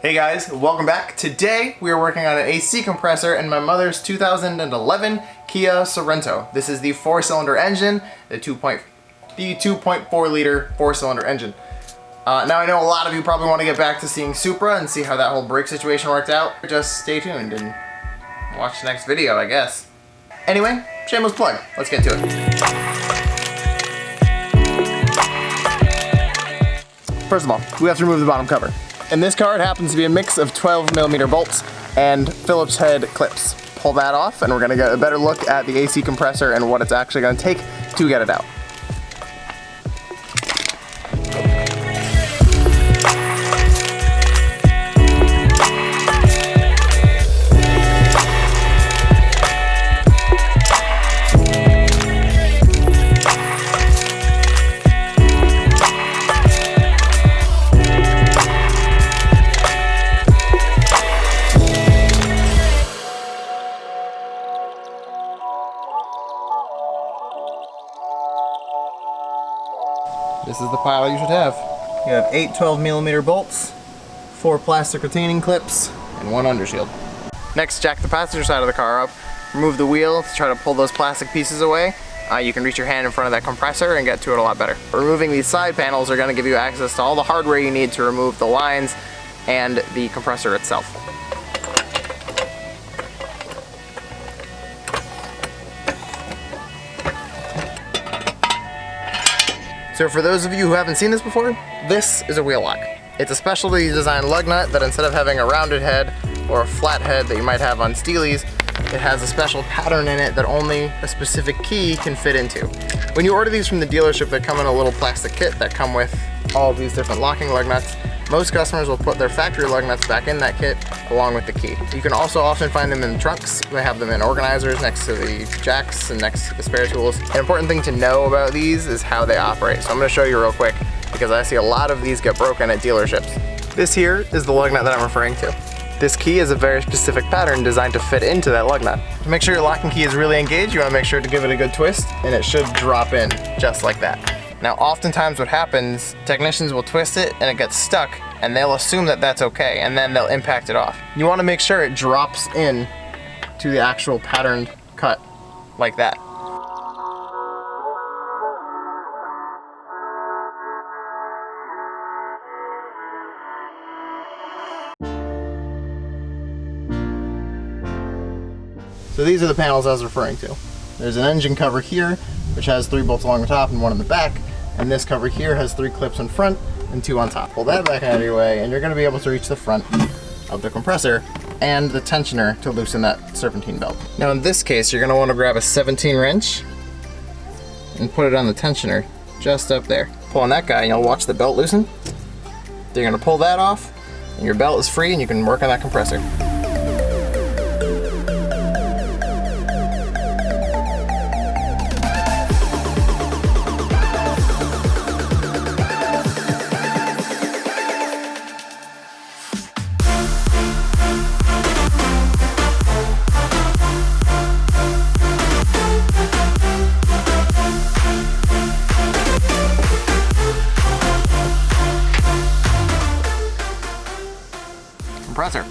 Hey guys, welcome back. Today we are working on an AC compressor in my mother's 2011 Kia Sorento. This is the 4-cylinder engine, the 2.4 liter 4-cylinder engine. Now I know a lot of you probably want to get back to seeing Supra and see how that whole brake situation worked out. Just stay tuned and watch the next video, I guess. Anyway, shameless plug. Let's get to it. First of all, we have to remove the bottom cover. In this car, it happens to be a mix of 12mm bolts and Phillips head clips. Pull that off and we're gonna get a better look at the AC compressor and what it's actually gonna take to get it out. This is the pile you should have. You have 8 12mm bolts, 4 plastic retaining clips, and 1 undershield. Next, jack the passenger side of the car up, remove the wheel to try to pull those plastic pieces away. You can reach your hand in front of that compressor and get to it a lot better. Removing these side panels are going to give you access to all the hardware you need to remove the lines and the compressor itself. So for those of you who haven't seen this before, this is a wheel lock. It's a specialty designed lug nut that instead of having a rounded head or a flat head that you might have on Steelies, it has a special pattern in it that only a specific key can fit into. When you order these from the dealership, they come in a little plastic kit that come with all of these different locking lug nuts. Most customers will put their factory lug nuts back in that kit along with the key. You can also often find them in trunks. They have them in organizers next to the jacks and next to the spare tools. An important thing to know about these is how they operate. So I'm going to show you real quick because I see a lot of these get broken at dealerships. This here is the lug nut that I'm referring to. This key is a very specific pattern designed to fit into that lug nut. To make sure your locking key is really engaged, you want to make sure to give it a good twist and it should drop in just like that. Now oftentimes what happens, technicians will twist it and it gets stuck and they'll assume that that's okay and then they'll impact it off. You want to make sure it drops in to the actual patterned cut like that. So these are the panels I was referring to. There's an engine cover here, which has 3 bolts along the top and 1 in the back, and this cover here has 3 clips in front and 2 on top. Pull that back out of your way, and you're going to be able to reach the front of the compressor and the tensioner to loosen that serpentine belt. Now in this case, you're going to want to grab a 17 wrench and put it on the tensioner just up there. Pull on that guy and you'll watch the belt loosen. Then you're going to pull that off, and your belt is free and you can work on that compressor. Compressor.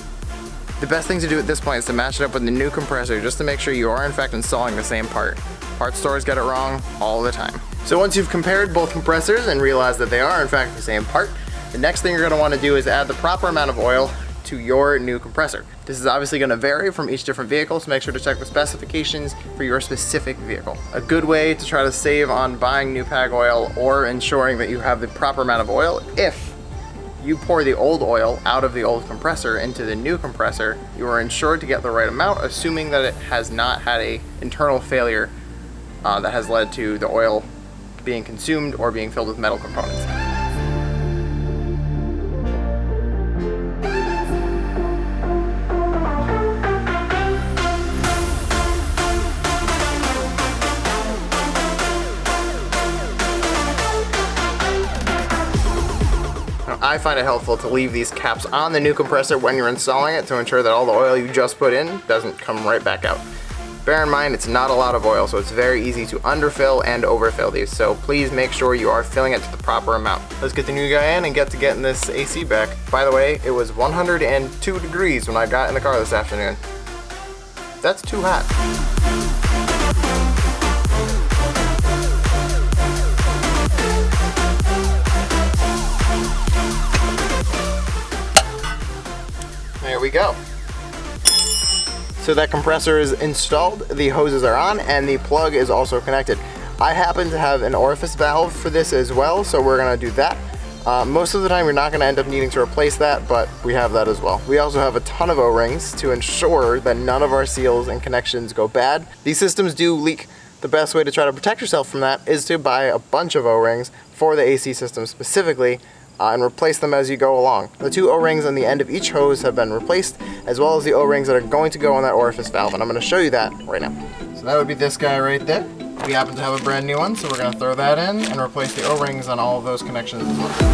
The best thing to do at this point is to match it up with the new compressor just to make sure you are in fact installing the same part. Part stores get it wrong all the time. So once you've compared both compressors and realized that they are in fact the same part, the next thing you're going to want to do is add the proper amount of oil to your new compressor. This is obviously going to vary from each different vehicle, so make sure to check the specifications for your specific vehicle. A good way to try to save on buying new PAG oil or ensuring that you have the proper amount of oil, if you pour the old oil out of the old compressor into the new compressor, you are ensured to get the right amount, assuming that it has not had an internal failure that has led to the oil being consumed or being filled with metal components. I find it helpful to leave these caps on the new compressor when you're installing it to ensure that all the oil you just put in doesn't come right back out. Bear in mind, it's not a lot of oil, so it's very easy to underfill and overfill these, so please make sure you are filling it to the proper amount. Let's get the new guy in and get to getting this AC back. By the way, it was 102 degrees when I got in the car this afternoon. That's too hot. There we go. So that compressor is installed, the hoses are on, and the plug is also connected. I happen to have an orifice valve for this as well, so we're gonna do that. Most of the time you're not gonna end up needing to replace that, but we have that as well. We also have a ton of O-rings to ensure that none of our seals and connections go bad. These systems do leak. The best way to try to protect yourself from that is to buy a bunch of O-rings for the AC system specifically, and replace them as you go along. The 2 O-rings on the end of each hose have been replaced, as well as the O-rings that are going to go on that orifice valve, and I'm going to show you that right now. So that would be this guy right there. We happen to have a brand new one, so we're going to throw that in and replace the O-rings on all of those connections as well.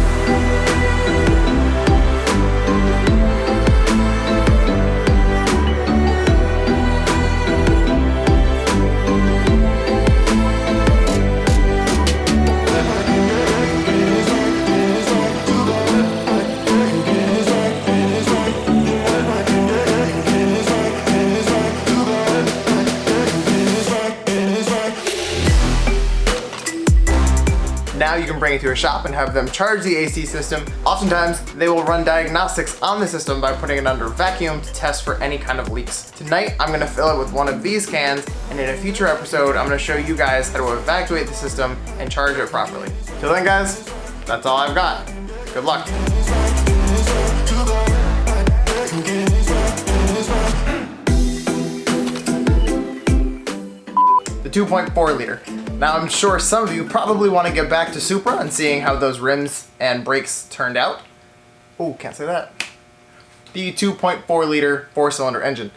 Now you can bring it to a shop and have them charge the AC system. Oftentimes, they will run diagnostics on the system by putting it under vacuum to test for any kind of leaks. Tonight, I'm gonna fill it with one of these cans, and in a future episode, I'm gonna show you guys how to evacuate the system and charge it properly. Till then, guys, that's all I've got. Good luck. The 2.4 liter. Now I'm sure some of you probably want to get back to Supra and seeing how those rims and brakes turned out. Oh, can't say that. The 2.4 liter 4-cylinder engine.